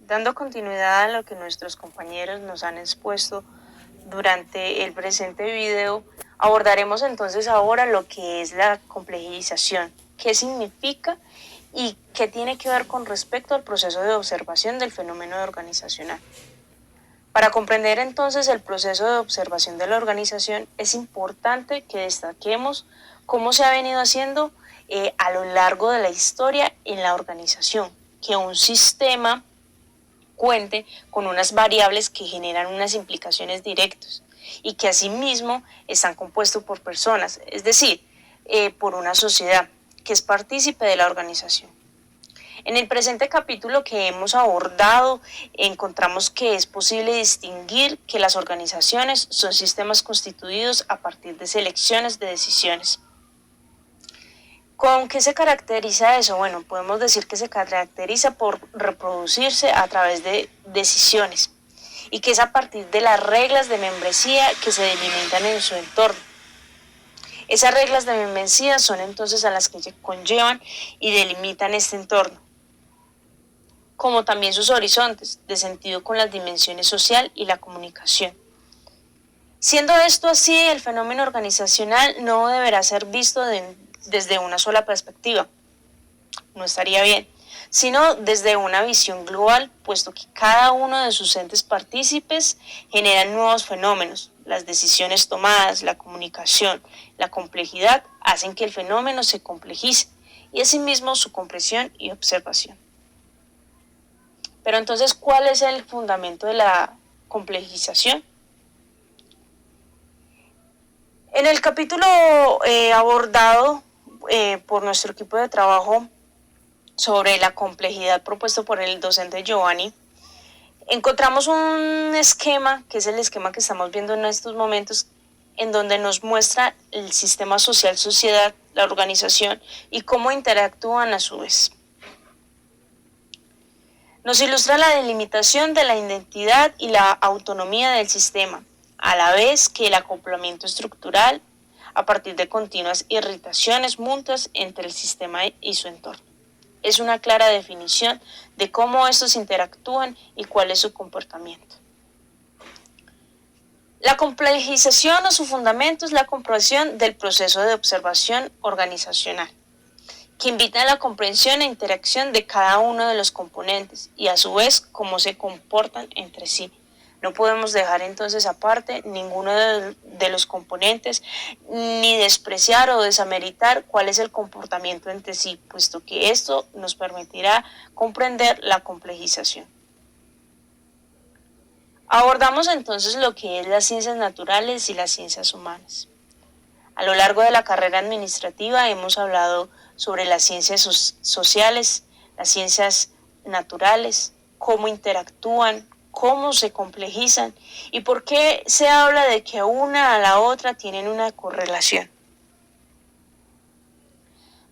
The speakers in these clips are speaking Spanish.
Dando continuidad a lo que nuestros compañeros nos han expuesto durante el presente video, abordaremos entonces ahora lo que es la complejización, qué significa y qué tiene que ver con respecto al proceso de observación del fenómeno organizacional. Para comprender entonces el proceso de observación de la organización, es importante que destaquemos cómo se ha venido haciendo a lo largo de la historia en la organización, que un sistema cuente con unas variables que generan unas implicaciones directas y que asimismo están compuestos por personas, es decir, por una sociedad que es partícipe de la organización. En el presente capítulo que hemos abordado, encontramos que es posible distinguir que las organizaciones son sistemas constituidos a partir de selecciones de decisiones. ¿Con qué se caracteriza eso? Bueno, podemos decir que se caracteriza por reproducirse a través de decisiones y que es a partir de las reglas de membresía que se delimitan en su entorno. Esas reglas de membresía son entonces a las que conllevan y delimitan este entorno, como también sus horizontes, de sentido con las dimensiones social y la comunicación. Siendo esto así, el fenómeno organizacional no deberá ser visto desde una sola perspectiva, no estaría bien, sino desde una visión global, puesto que cada uno de sus entes partícipes generan nuevos fenómenos. Las decisiones tomadas, la comunicación, la complejidad hacen que el fenómeno se complejice y asimismo su comprensión y observación. Pero entonces, ¿cuál es el fundamento de la complejización? En el capítulo abordado por nuestro equipo de trabajo sobre la complejidad propuesto por el docente Giovanni, encontramos un esquema, que es el esquema que estamos viendo en estos momentos, en donde nos muestra el sistema social-sociedad, la organización y cómo interactúan a su vez. Nos ilustra la delimitación de la identidad y la autonomía del sistema, a la vez que el acoplamiento estructural a partir de continuas irritaciones mutuas entre el sistema y su entorno. Es una clara definición de cómo estos interactúan y cuál es su comportamiento. La complejización o su fundamento es la comprensión del proceso de observación organizacional, que invita a la comprensión e interacción de cada uno de los componentes y a su vez cómo se comportan entre sí. No podemos dejar entonces aparte ninguno de los componentes, ni despreciar o desameritar cuál es el comportamiento entre sí, puesto que esto nos permitirá comprender la complejización. Abordamos entonces lo que es las ciencias naturales y las ciencias humanas. A lo largo de la carrera administrativa hemos hablado sobre las ciencias sociales, las ciencias naturales, cómo interactúan, cómo se complejizan y por qué se habla de que una a la otra tienen una correlación.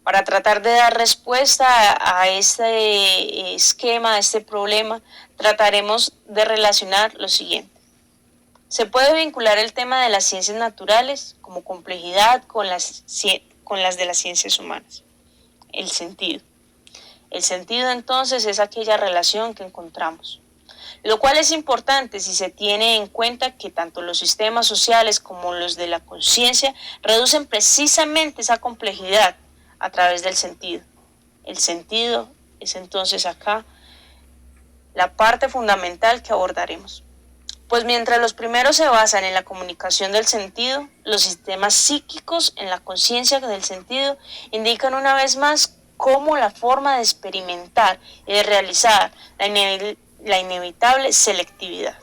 Para tratar de dar respuesta a este esquema, a este problema, trataremos de relacionar lo siguiente. Se puede vincular el tema de las ciencias naturales como complejidad con las de las ciencias humanas. El sentido. El sentido entonces es aquella relación que encontramos, lo cual es importante si se tiene en cuenta que tanto los sistemas sociales como los de la conciencia reducen precisamente esa complejidad a través del sentido. El sentido es entonces acá la parte fundamental que abordaremos. Pues mientras los primeros se basan en la comunicación del sentido, los sistemas psíquicos en la conciencia del sentido indican una vez más cómo la forma de experimentar y de realizar la inevitable selectividad.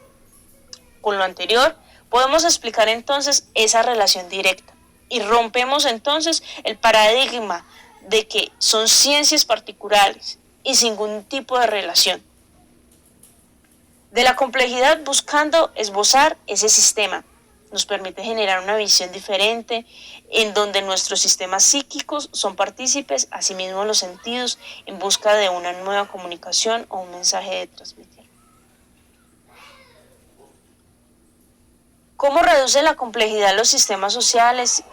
Con lo anterior, podemos explicar entonces esa relación directa y rompemos entonces el paradigma de que son ciencias particulares y sin ningún tipo de relación. De la complejidad buscando esbozar ese sistema nos permite generar una visión diferente en donde nuestros sistemas psíquicos son partícipes, asimismo los sentidos, en busca de una nueva comunicación o un mensaje de transmitir. ¿Cómo reduce la complejidad los sistemas sociales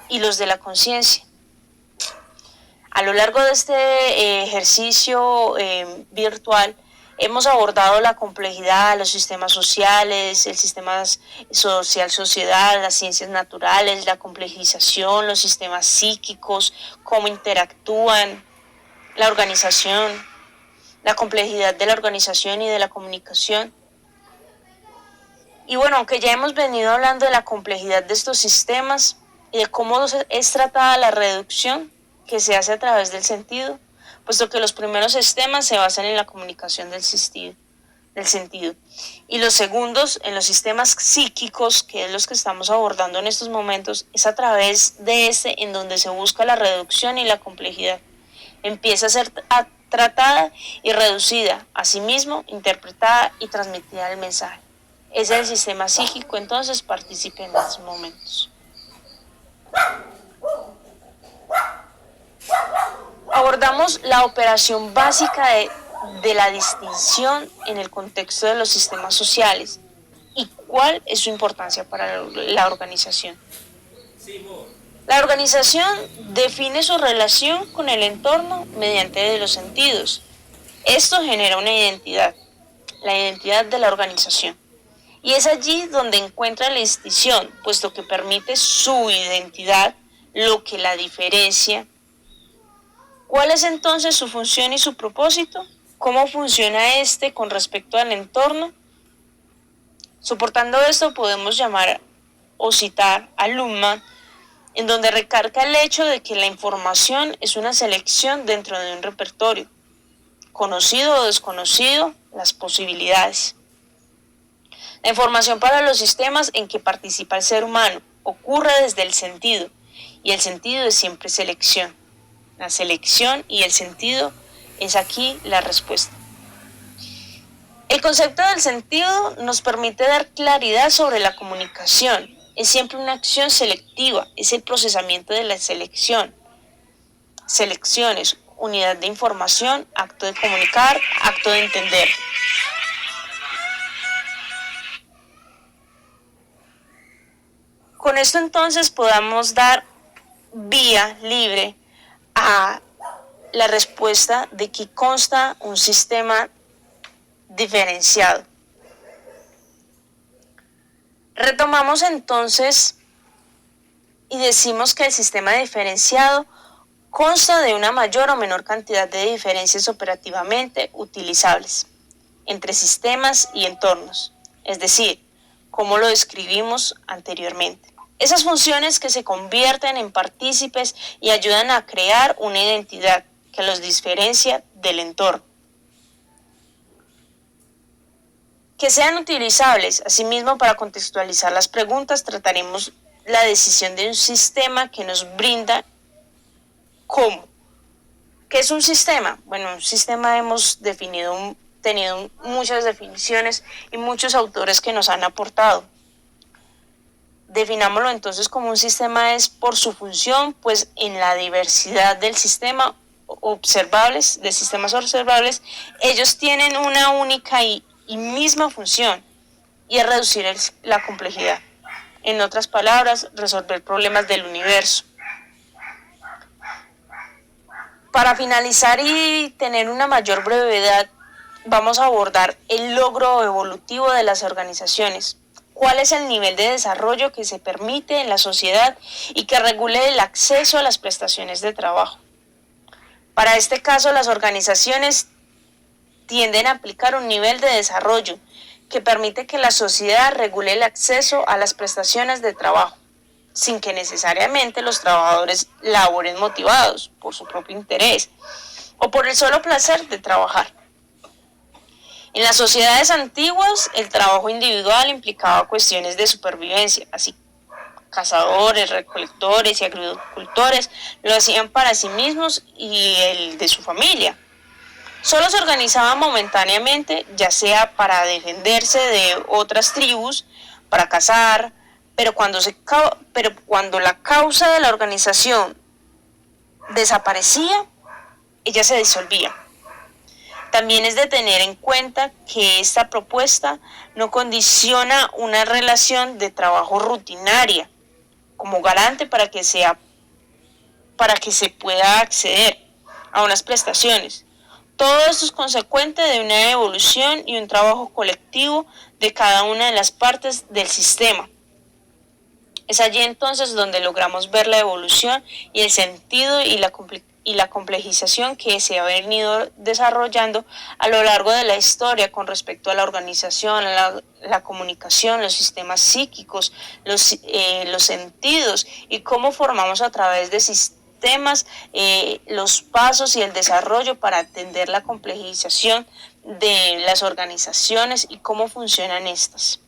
y los de la conciencia? A lo largo de este ejercicio virtual Hemos abordado la complejidad, los sistemas sociales, el sistema sociedad, las ciencias naturales, la complejización, los sistemas psíquicos, cómo interactúan, la organización, la complejidad de la organización y de la comunicación. Y bueno, aunque ya hemos venido hablando de la complejidad de estos sistemas y de cómo es tratada la reducción que se hace a través del sentido, puesto que los primeros sistemas se basan en la comunicación del sentido, y los segundos en los sistemas psíquicos, que es los que estamos abordando en estos momentos, es a través de este en donde se busca la reducción y la complejidad. Empieza a ser tratada y reducida, asimismo interpretada y transmitida el mensaje. Es el sistema psíquico, entonces participe en estos momentos. Abordamos la operación básica de la distinción en el contexto de los sistemas sociales y cuál es su importancia para la organización. La organización define su relación con el entorno mediante los sentidos. Esto genera una identidad, la identidad de la organización. Y es allí donde encuentra la distinción, puesto que permite su identidad, lo que la diferencia. ¿Cuál es entonces su función y su propósito? ¿Cómo funciona este con respecto al entorno? Soportando esto podemos llamar o citar a Luhmann, en donde recarga el hecho de que la información es una selección dentro de un repertorio, conocido o desconocido, las posibilidades. La información para los sistemas en que participa el ser humano ocurre desde el sentido, y el sentido es siempre selección. La selección y el sentido es aquí la respuesta. El concepto del sentido nos permite dar claridad sobre la comunicación. Es siempre una acción selectiva, es el procesamiento de la selección. Selecciones, unidad de información, acto de comunicar, acto de entender. Con esto entonces podamos dar vía libre a la respuesta de que consta un sistema diferenciado. Retomamos entonces y decimos que el sistema diferenciado consta de una mayor o menor cantidad de diferencias operativamente utilizables entre sistemas y entornos, es decir, como lo describimos anteriormente. Esas funciones que se convierten en partícipes y ayudan a crear una identidad que los diferencia del entorno. Que sean utilizables, asimismo para contextualizar las preguntas, trataremos la decisión de un sistema que nos brinda cómo. ¿Qué es un sistema? Bueno, un sistema hemos tenido muchas definiciones y muchos autores que nos han aportado. Definámoslo entonces como un sistema es por su función, pues en la diversidad del sistema de sistemas observables, ellos tienen una única y misma función, y es reducir la complejidad. En otras palabras, resolver problemas del universo. Para finalizar y tener una mayor brevedad, vamos a abordar el logro evolutivo de las organizaciones. ¿Cuál es el nivel de desarrollo que se permite en la sociedad y que regule el acceso a las prestaciones de trabajo? Para este caso, las organizaciones tienden a aplicar un nivel de desarrollo que permite que la sociedad regule el acceso a las prestaciones de trabajo, sin que necesariamente los trabajadores laboren motivados por su propio interés o por el solo placer de trabajar. En las sociedades antiguas, el trabajo individual implicaba cuestiones de supervivencia, así cazadores, recolectores y agricultores lo hacían para sí mismos y el de su familia. Solo se organizaban momentáneamente, ya sea para defenderse de otras tribus, para cazar, pero cuando la causa de la organización desaparecía, ella se disolvía. También es de tener en cuenta que esta propuesta no condiciona una relación de trabajo rutinaria como garante para que se pueda acceder a unas prestaciones, Todo esto es consecuente de una evolución y un trabajo colectivo de cada una de las partes del sistema. Es allí entonces donde logramos ver la evolución y el sentido y la complejización que se ha venido desarrollando a lo largo de la historia con respecto a la organización, la comunicación, los sistemas psíquicos, los sentidos y cómo formamos a través de sistemas los pasos y el desarrollo para atender la complejización de las organizaciones y cómo funcionan estas.